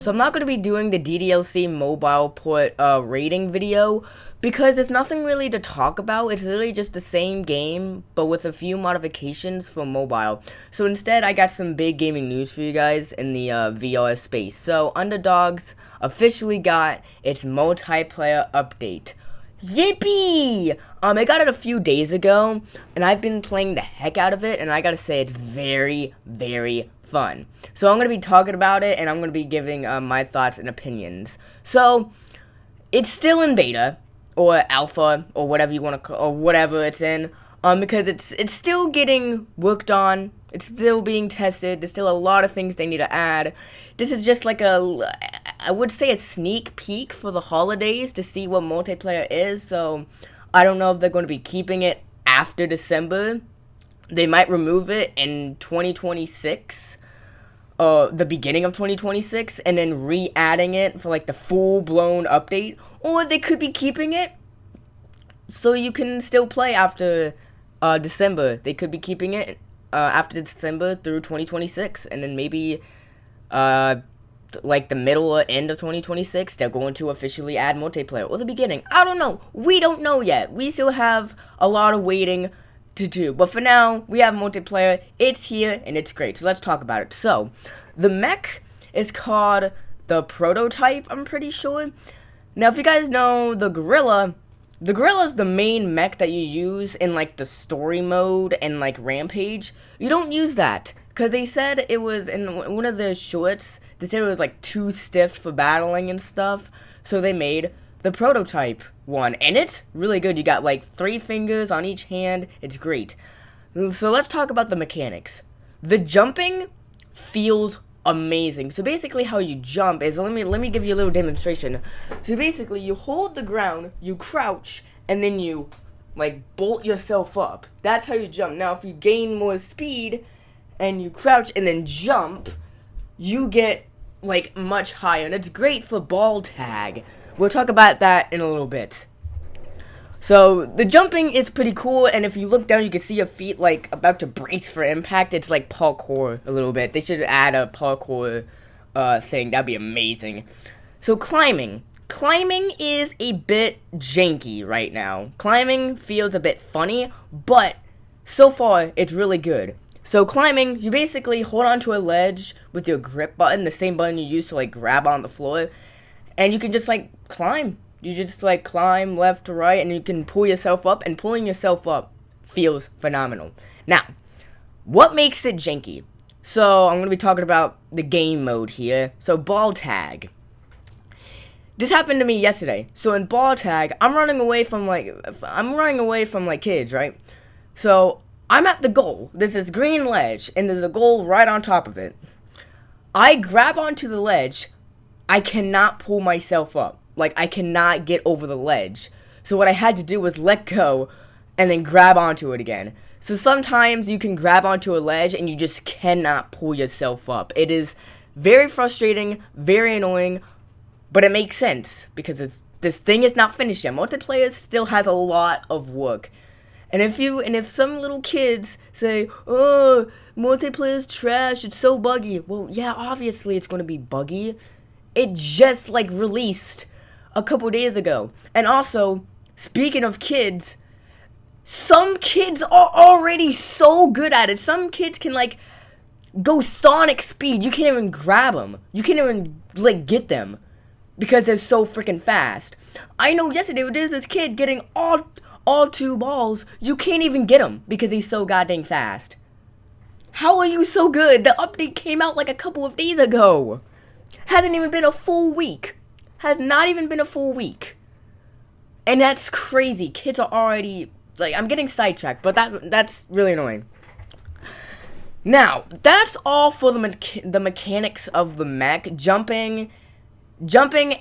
So I'm not going to be doing the DDLC mobile port rating video because there's nothing really to talk about. It's literally just the same game but with a few modifications for mobile. So instead I got some big gaming news for you guys in the VR space. So Underdogs officially got its multiplayer update. Yippee! I got it a few days ago, and I've been playing the heck out of it, and I gotta say, it's very, very fun. So I'm gonna be talking about it, and I'm gonna be giving my thoughts and opinions. So, it's still in beta, or alpha, or whatever you want to call, or whatever it's in, because it's still getting worked on. It's still being tested. There's still a lot of things they need to add. This is just like I would say a sneak peek for the holidays to see what multiplayer is. So I don't know if they're going to be keeping it after December. They might remove it in 2026, the beginning of 2026, and then re-adding it for like the full-blown update. Or they could be keeping it so you can still play after December. They could be keeping it after December through 2026, and then maybe like the middle or end of 2026 they're going to officially add multiplayer, or the beginning. I don't know. We don't know yet. We still have a lot of waiting to do, but for now we have multiplayer. It's here and it's great. So let's talk about it. So the mech is called the Prototype, I'm pretty sure. Now if you guys know the Gorilla is the main mech that you use in like the story mode and like Rampage. You don't use that because they said it was in one of the shorts. They said it was like too stiff for battling and stuff. So they made the Prototype one, and it's really good. You got like 3 fingers on each hand. It's great. So let's talk about the mechanics. The jumping feels amazing. So basically how you jump is, let me give you a little demonstration. So basically you hold the ground, you crouch, and then you like bolt yourself up. That's how you jump. Now if you gain more speed and you crouch and then jump, you get like much higher, and it's great for ball tag. We'll talk about that in a little bit. So the jumping is pretty cool, and if you look down, you can see your feet like about to brace for impact. It's like parkour a little bit. They should add a parkour thing. That'd be amazing. So climbing is a bit janky right now. Climbing feels a bit funny, but so far it's really good. So climbing, you basically hold onto a ledge with your grip button, the same button you use to like grab on the floor, and you can just like climb. You just like climb left to right, and you can pull yourself up, and pulling yourself up feels phenomenal. Now, what makes it janky? So I'm going to be talking about the game mode here. So ball tag. This happened to me yesterday. So in ball tag, I'm running away from like kids, right? So I'm at the goal. There's this green ledge, and there's a goal right on top of it. I grab onto the ledge. I cannot pull myself up. Like, I cannot get over the ledge. So what I had to do was let go and then grab onto it again. So sometimes you can grab onto a ledge and you just cannot pull yourself up. It is very frustrating, very annoying, but it makes sense because this thing is not finished yet. Multiplayer still has a lot of work. And if some little kids say, "Oh, multiplayer's trash, it's so buggy." Well, yeah, obviously it's going to be buggy. It just like released a couple days ago. And also, speaking of kids, some kids are already so good at it. Some kids can like go Sonic speed. You can't even grab them. You can't even like get them because they're so freaking fast. I know yesterday there's this kid getting all 2 balls. You can't even get him because he's so goddamn fast. How are you so good? The update came out like a couple of days ago. Hasn't even been a full week. Has not even been a full week. And that's crazy. Kids are already, like, I'm getting sidetracked, but that's really annoying. Now, that's all for the mechanics of the mech. Jumping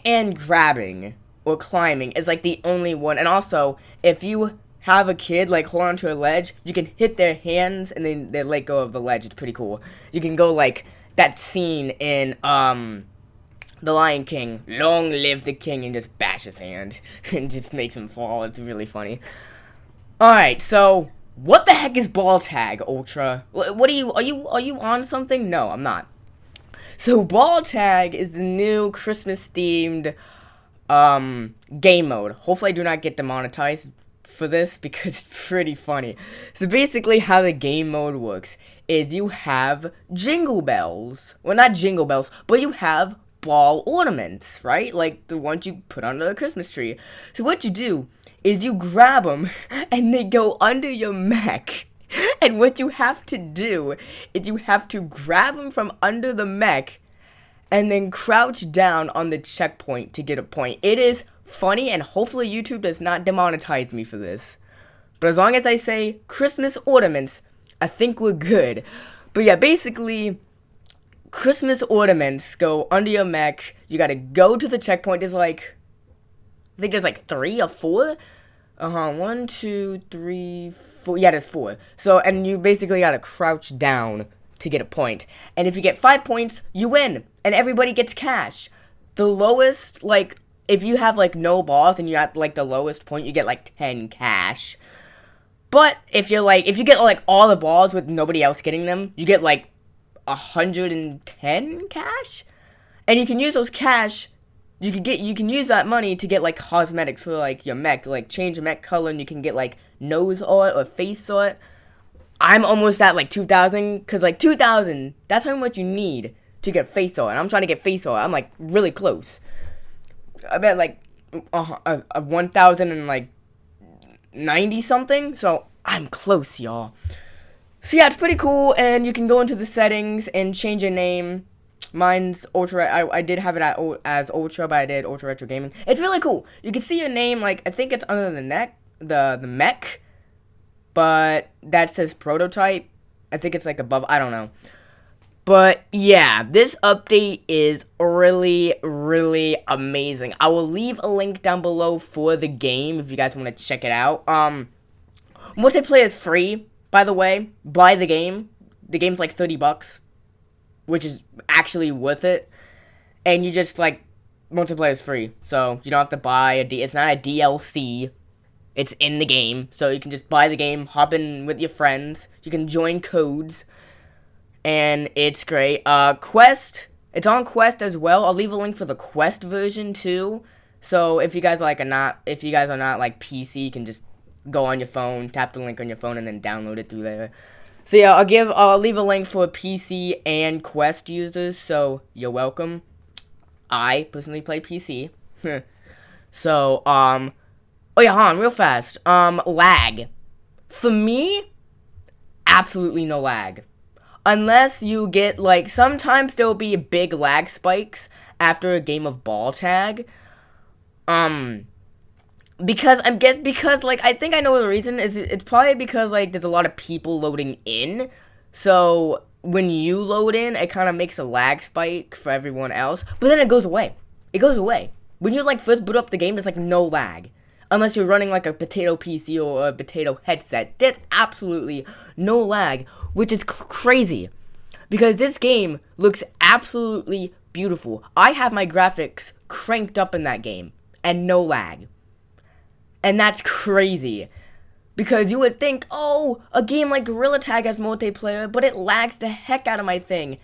and grabbing or climbing is like the only one. And also, if you have a kid like hold onto a ledge, you can hit their hands and then they let go of the ledge. It's pretty cool. You can go like that scene in The Lion King, "Long live the king," and just bash his hand and just makes him fall. It's really funny. Alright, so what the heck is ball tag, Ultra? What are you on something? No, I'm not. So ball tag is the new Christmas themed game mode. Hopefully I do not get demonetized for this because it's pretty funny. So basically how the game mode works is you have jingle bells. Well, not jingle bells, but you have ball ornaments, right? Like the ones you put under the Christmas tree. So what you do is you grab them and they go under your mech. And what you have to do is you have to grab them from under the mech and then crouch down on the checkpoint to get a point. It is funny, and hopefully YouTube does not demonetize me for this. But as long as I say Christmas ornaments, I think we're good. But yeah, basically, Christmas ornaments go under your mech. You gotta go to the checkpoint. There's like, I think there's like 3 or 4. 1, 2, 3, 4. Yeah, there's 4. So, and you basically gotta crouch down to get a point. And if you get 5 points, you win. And everybody gets cash. The lowest, like, if you have, like, no balls and you at, like, the lowest point, you get, like, 10 cash. But if you're, like, if you get, like, all the balls with nobody else getting them, you get, like, 110 cash. And you can use those cash. You can use that money to get, like, cosmetics for, like, your mech. Like, change your mech color and you can get, like, nose art or face art. I'm almost at, like, 2,000. Because, like, 2,000, that's how much you need to get face art. And I'm trying to get face art. I'm, like, really close. I'm at, like, 1,090 something. So, I'm close, y'all. So, yeah, it's pretty cool. And you can go into the settings and change your name. Mine's Ultra. I did have it as Ultra, but I did Ultra RetroGaming. It's really cool. You can see your name, like, I think it's under the neck, the mech, but that says Prototype. I think it's, like, above. I don't know. But, yeah, this update is really, really amazing. I will leave a link down below for the game if you guys want to check it out. Multiplayer is free, by the way. Buy the game. The game's, like, $30. Which is actually worth it. And you just, like, multiplayer is free. So, you don't have to buy it's not a DLC. It's in the game. So, you can just buy the game, hop in with your friends. You can join codes. And it's great. Quest. It's on Quest as well. I'll leave a link for the Quest version, too. So, if you guys, like, are not, like, PC, you can just go on your phone, tap the link on your phone, and then download it through there. So yeah, I'll leave a link for PC and Quest users, so you're welcome. I personally play PC. So, oh yeah, hold on, real fast. Lag. For me, absolutely no lag. Unless you get, like, sometimes there'll be big lag spikes after a game of ball tag. Because like, I think I know the reason is it's probably because, like, there's a lot of people loading in. So, when you load in, it kind of makes a lag spike for everyone else. But then it goes away. It goes away. When you, like, first boot up the game, there's, like, no lag. Unless you're running, like, a potato PC or a potato headset. There's absolutely no lag, which is crazy. Because this game looks absolutely beautiful. I have my graphics cranked up in that game. And no lag. And that's crazy. Because you would think, oh, a game like Gorilla Tag has multiplayer, but it lags the heck out of my thing.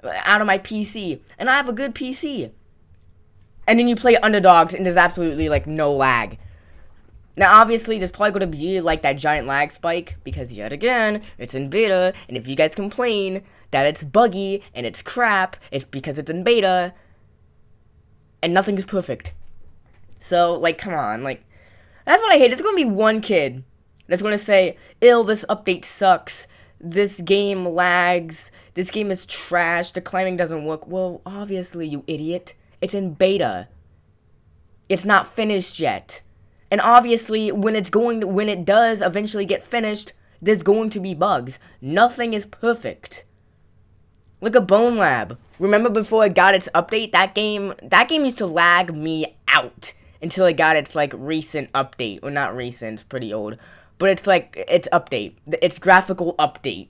Out of my PC. And I have a good PC. And then you play Underdogs, and there's absolutely, like, no lag. Now, obviously, there's probably going to be, like, that giant lag spike. Because, yet again, it's in beta. And if you guys complain that it's buggy and it's crap, it's because it's in beta. And nothing is perfect. So, like, come on, like, that's what I hate. There's going to be one kid that's going to say, ew, this update sucks, this game lags, this game is trash, the climbing doesn't work. Well, obviously, you idiot. It's in beta. It's not finished yet. And obviously, when it does eventually get finished, there's going to be bugs. Nothing is perfect. Look at Bone Lab. Remember before it got its update, that game used to lag me out. Until it got its, like, recent update. Well, not recent, it's pretty old. But it's, like, its update. Its graphical update.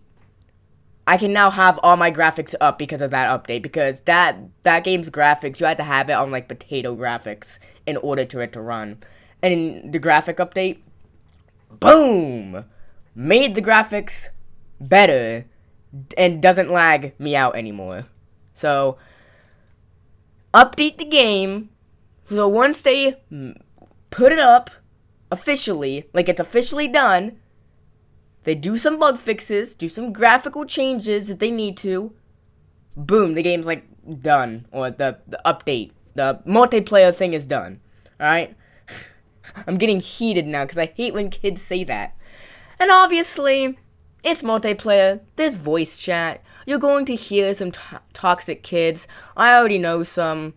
I can now have all my graphics up because of that update. Because that game's graphics, you had to have it on, like, potato graphics in order for it to run. And in the graphic update, boom! Made the graphics better and doesn't lag me out anymore. So, update the game. So once they put it up officially, like it's officially done, they do some bug fixes, do some graphical changes if they need to. Boom, the game's like done, or the update, the multiplayer thing is done. Alright? I'm getting heated now because I hate when kids say that. And obviously, it's multiplayer, there's voice chat, you're going to hear some toxic kids. I already know some,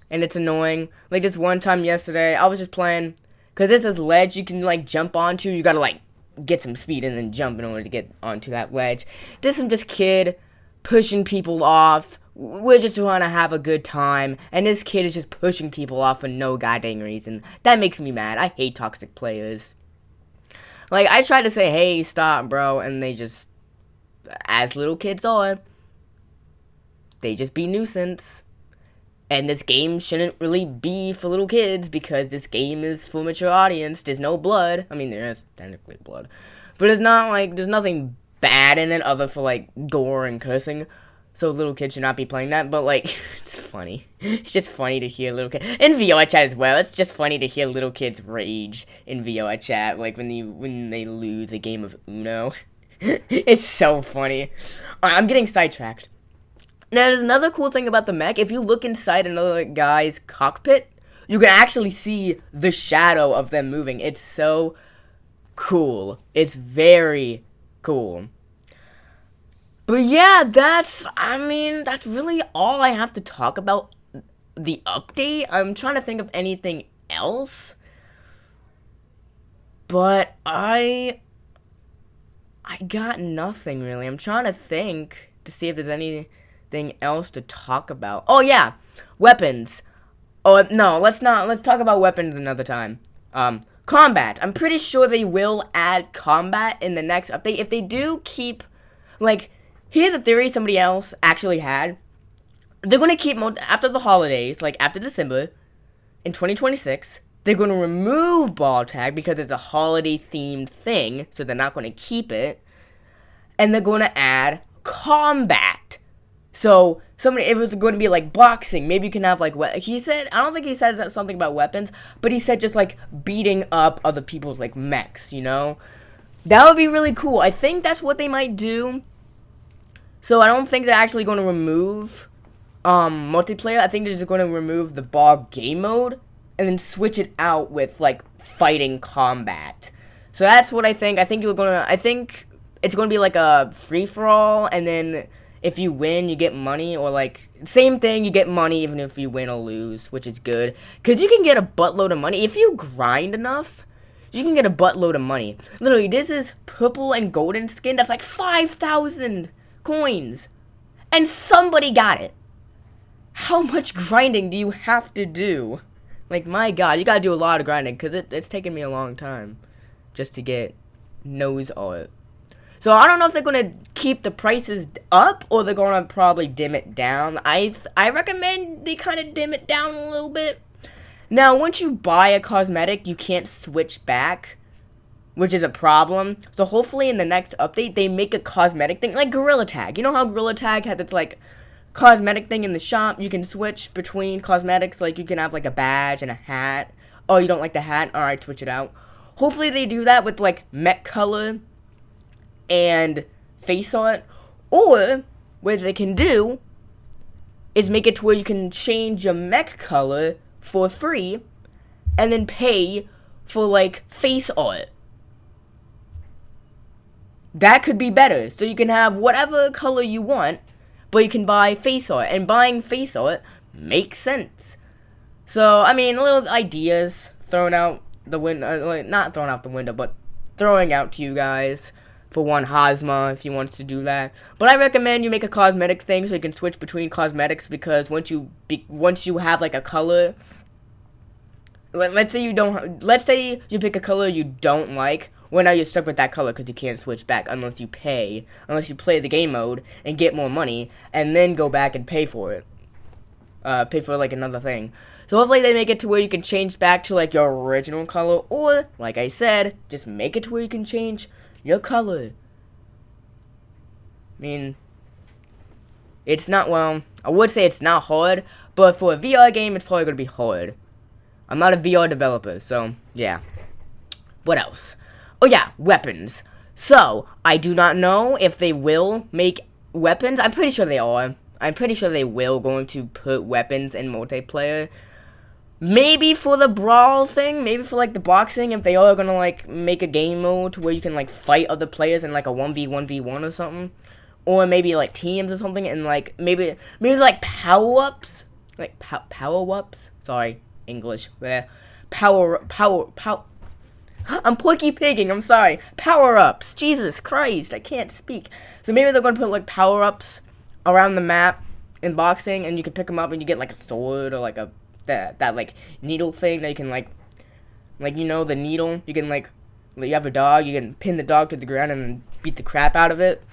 and it's annoying. Like this one time yesterday, I was just playing, because there's this ledge you can like jump onto, you gotta like get some speed and then jump in order to get onto that ledge. There's this kid pushing people off. We're just trying to have a good time, and this kid is just pushing people off for no goddamn reason. That makes me mad. I hate toxic players. Like, I tried to say, hey, stop, bro, and they just, as little kids are, they just be nuisance. And this game shouldn't really be for little kids, because this game is for mature audience. There's no blood. I mean, there is technically blood. But it's not like, there's nothing bad in it other for, like, gore and cursing. So little kids should not be playing that, but, like, it's funny. It's just funny to hear little kids, in VR chat as well, it's just funny to hear little kids rage in VR chat, like, when they lose a game of Uno. It's so funny. I'm getting sidetracked. Now, there's another cool thing about the mech. If you look inside another guy's cockpit, you can actually see the shadow of them moving. It's so cool. It's very cool. But yeah, that's really all I have to talk about the update. I'm trying to think of anything else. But I got nothing really. I'm trying to think to see if there's anything else to talk about. Oh yeah, weapons. Oh no, let's talk about weapons another time. Combat. I'm pretty sure they will add combat in the next update. If they do keep, like, here's a theory somebody else actually had. They're going to keep, after the holidays, like after December, in 2026, they're going to remove ball tag because it's a holiday-themed thing, so they're not going to keep it. And they're going to add combat. So, if it's going to be like boxing, maybe you can have like, he said, I don't think he said something about weapons, but he said just like beating up other people's like mechs, you know? That would be really cool. I think that's what they might do. So I don't think they're actually going to remove multiplayer. I think they're just going to remove the ball game mode and then switch it out with like fighting combat. So that's what I think. I think it's going to be like a free for all, and then if you win, you get money, or like same thing, you get money even if you win or lose, which is good because you can get a buttload of money if you grind enough. You can get a buttload of money. Literally, this is purple and golden skin. That's like 5,000 coins, and somebody got it. How much grinding do you have to do? Like, my god, you gotta do a lot of grinding, because it's taken me a long time just to get nose art. So I don't know if they're gonna keep the prices up, or they're gonna probably dim it down. I recommend they kind of dim it down a little bit. Now, once you buy a cosmetic, you can't switch back, which is a problem. So hopefully in the next update, they make a cosmetic thing, like Gorilla Tag. You know how Gorilla Tag has its, like, cosmetic thing in the shop? You can switch between cosmetics, like, you can have, like, a badge and a hat. Oh, you don't like the hat? Alright, switch it out. Hopefully they do that with, like, mech color and face art. Or, what they can do is make it to where you can change your mech color for free and then pay for, like, face art. That could be better. So you can have whatever color you want, but you can buy face art. And buying face art makes sense. So, I mean, little ideas thrown out the window. Not thrown out the window, but throwing out to you guys. For one, Hazma, if you want to do that. But I recommend you make a cosmetic thing so you can switch between cosmetics. Because once you have, like, a color. Let's say you pick a color you don't like. Well, now you're stuck with that color because you can't switch back unless you play the game mode and get more money, and then go back and pay for it. Pay for, like, another thing. So hopefully they make it to where you can change back to, like, your original color, or, like I said, just make it to where you can change your color. I mean, it's not, well, I would say it's not hard, but for a VR game, it's probably going to be hard. I'm not a VR developer, so yeah. What else? Oh yeah, weapons. So, I do not know if they will make weapons. I'm pretty sure they are. I'm pretty sure they will going to put weapons in multiplayer. Maybe for the brawl thing, maybe for like the boxing, if they are gonna like make a game mode to where you can like fight other players in like a 1v1v1 or something. Or maybe like teams or something, and like maybe like power-ups. Like power-ups? Sorry, English. Power I'm Porky Pigging, I'm sorry. Power-ups. Jesus Christ, I can't speak. So maybe they're gonna put like power-ups around the map in boxing, and you can pick them up and you get like a sword or like a that like needle thing that you can like you know, the needle. You can like you have a dog, you can pin the dog to the ground and then beat the crap out of it.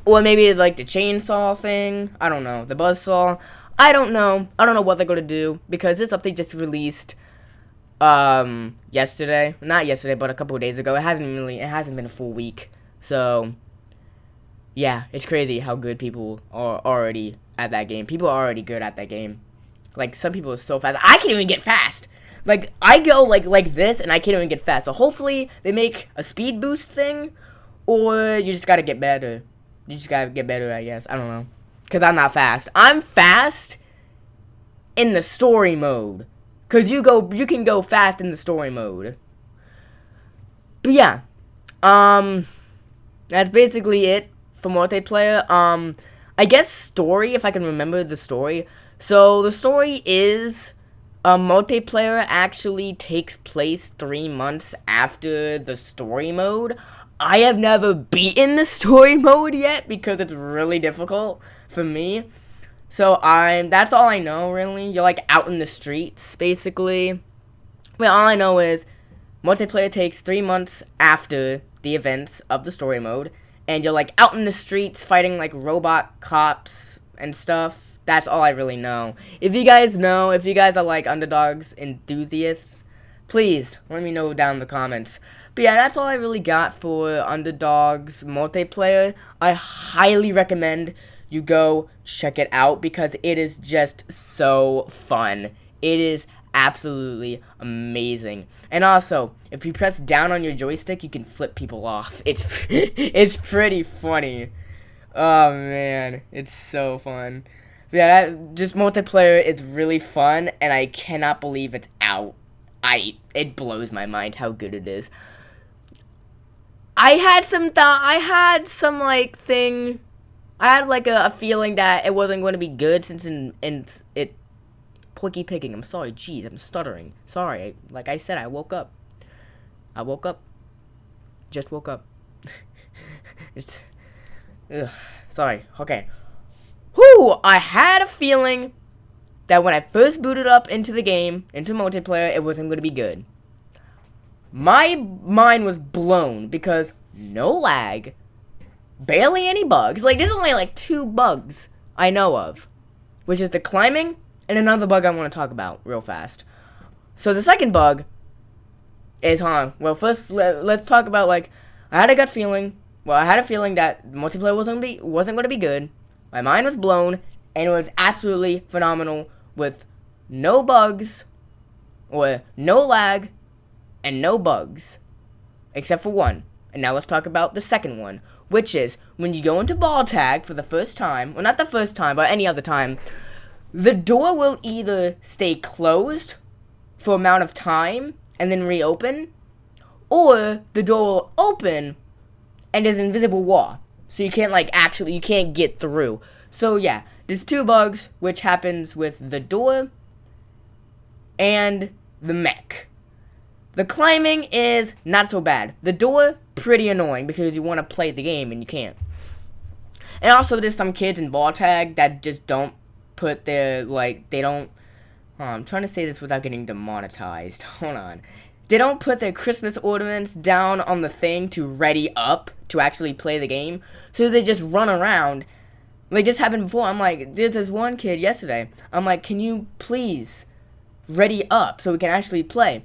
Or maybe like the chainsaw thing. I don't know. The buzzsaw. I don't know. I don't know what they're gonna do because this update just released yesterday. Not yesterday, but a couple of days ago. It hasn't been a full week. So yeah, it's crazy how good people are already at that game. People are already good at that game. Like, some people are so fast. I can't even get fast. Like, I go like this, and I can't even get fast. So, hopefully, they make a speed boost thing, or you just gotta get better. You just gotta get better, I guess. I don't know. Because I'm not fast. I'm fast in the story mode. Because you can go fast in the story mode. But, yeah. That's basically it for multiplayer. I guess story, if I can remember the story. So, the story is, multiplayer actually takes place 3 months after the story mode. I have never beaten the story mode yet, because it's really difficult for me. So, that's all I know, really. You're, like, out in the streets, basically. But all I know is, multiplayer takes 3 months after the events of the story mode. And you're, like, out in the streets fighting, like, robot cops and stuff. That's all I really know. If you guys know, if you guys are like Underdogs enthusiasts, please let me know down in the comments. But yeah, that's all I really got for Underdogs multiplayer. I highly recommend you go check it out because it is just so fun. It is absolutely amazing. And also, if you press down on your joystick, you can flip people off. It's pretty funny. Oh man, it's so fun. Yeah, just multiplayer is really fun, and I cannot believe it's out. It blows my mind how good it is. I had like a feeling that it wasn't going to be good since it Porky Pigging. I'm sorry, jeez, I'm stuttering. Sorry, like I said, I woke up. Just woke up. Sorry, okay. Whew, I had a feeling that when I first booted up into the game, into multiplayer, it wasn't going to be good. My mind was blown because no lag, barely any bugs. Like, there's only like 2 bugs I know of, which is the climbing and another bug I want to talk about real fast. So the second bug is, well, first let's talk about, like, I had a gut feeling. Well, I had a feeling that multiplayer wasn't going to be good. My mind was blown, and it was absolutely phenomenal with no bugs, or no lag, and no bugs, except for one. And now let's talk about the second one, which is when you go into ball tag for the first time, well, not the first time, but any other time, the door will either stay closed for an amount of time and then reopen, or the door will open and there's an invisible wall. So you can't, like, you can't get through. So, yeah, there's 2 bugs, which happens with the door and the mech. The climbing is not so bad. The door, pretty annoying, because you want to play the game and you can't. And also, there's some kids in ball tag that just don't put their, like, they don't, I'm trying to say this without getting demonetized. Hold on. They don't put their Christmas ornaments down on the thing to ready up to actually play the game. So they just run around. Like, this happened before. I'm like, there's this one kid yesterday. I'm like, can you please ready up so we can actually play?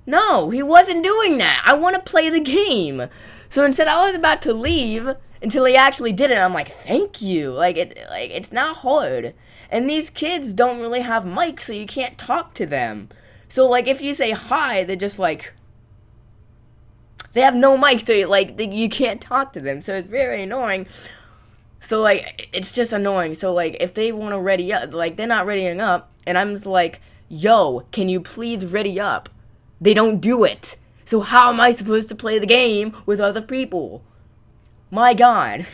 No, he wasn't doing that. I want to play the game. So instead, I was about to leave. until he actually did it. I'm like, thank you. Like it's not hard. And these kids don't really have mics, so you can't talk to them. So like if you say hi, they're just like, they have no mic, so you can't talk to them. So it's very annoying. So like it's just annoying. So like if they want to ready up, like they're not readying up, and I'm just like, yo, can you please ready up? They don't do it. So how am I supposed to play the game with other people? My God.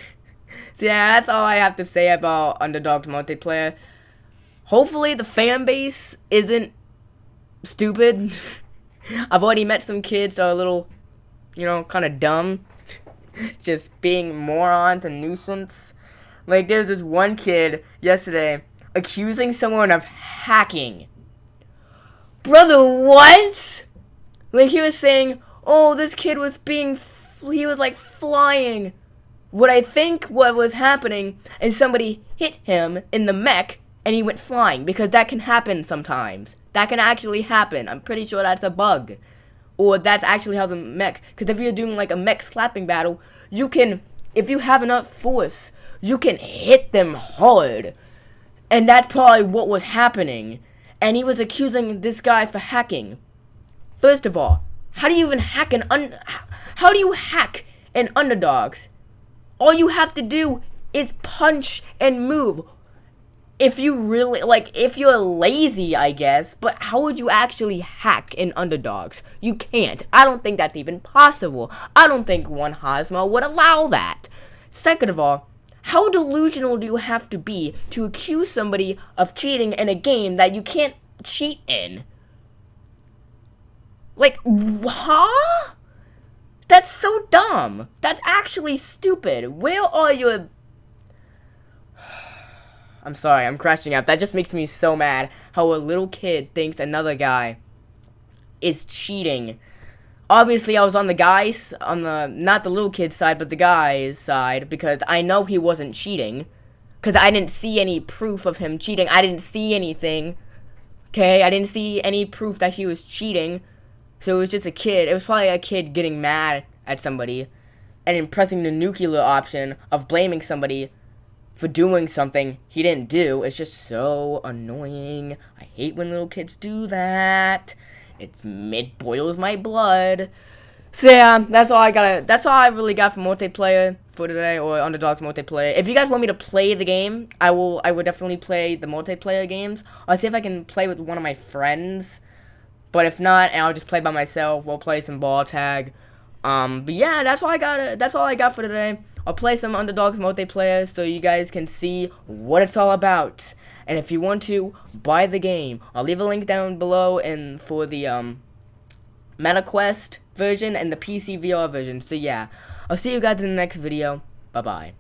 So yeah, that's all I have to say about Underdogs multiplayer. Hopefully the fan base isn't stupid. I've already met some kids that are a little, kind of dumb. Just being morons and nuisance. Like, there's this one kid yesterday accusing someone of hacking. Brother, what? Like, he was saying, oh, this kid was he was like flying. What I think what was happening is somebody hit him in the mech and he went flying, because that can happen sometimes. That can actually happen. I'm pretty sure that's a bug. Or that's actually how the mech, because if you're doing like a mech slapping battle, you can, if you have enough force, you can hit them hard. And that's probably what was happening. And he was accusing this guy for hacking. First of all, how do you even hack how do you hack an Underdogs? All you have to do is punch and move. If you really, if you're lazy, I guess, but how would you actually hack in Underdogs? You can't. I don't think that's even possible. I don't think one Hosmo would allow that. Second of all, how delusional do you have to be to accuse somebody of cheating in a game that you can't cheat in? Like, huh? That's so dumb. That's actually stupid. Where are your... I'm sorry, I'm crashing out. That just makes me so mad how a little kid thinks another guy is cheating. Obviously, I was on the guy's, not the little kid's side, but the guy's side, because I know he wasn't cheating. Because I didn't see any proof of him cheating. I didn't see anything. Okay, I didn't see any proof that he was cheating. So it was just a kid. It was probably a kid getting mad at somebody and then pressing the nuclear option of blaming somebody for doing something he didn't do. It's just so annoying. I hate when little kids do that. It boils my blood. So yeah, that's all I really got for multiplayer for today, or Underdogs multiplayer. If you guys want me to play the game, I would definitely play the multiplayer games. I'll see if I can play with one of my friends. But if not, and I'll just play by myself, we'll play some ball tag. But yeah, that's all I got for today. I'll play some Underdogs multiplayer so you guys can see what it's all about. And if you want to, buy the game. I'll leave a link down below and for the MetaQuest version and the PC VR version. So yeah, I'll see you guys in the next video. Bye-bye.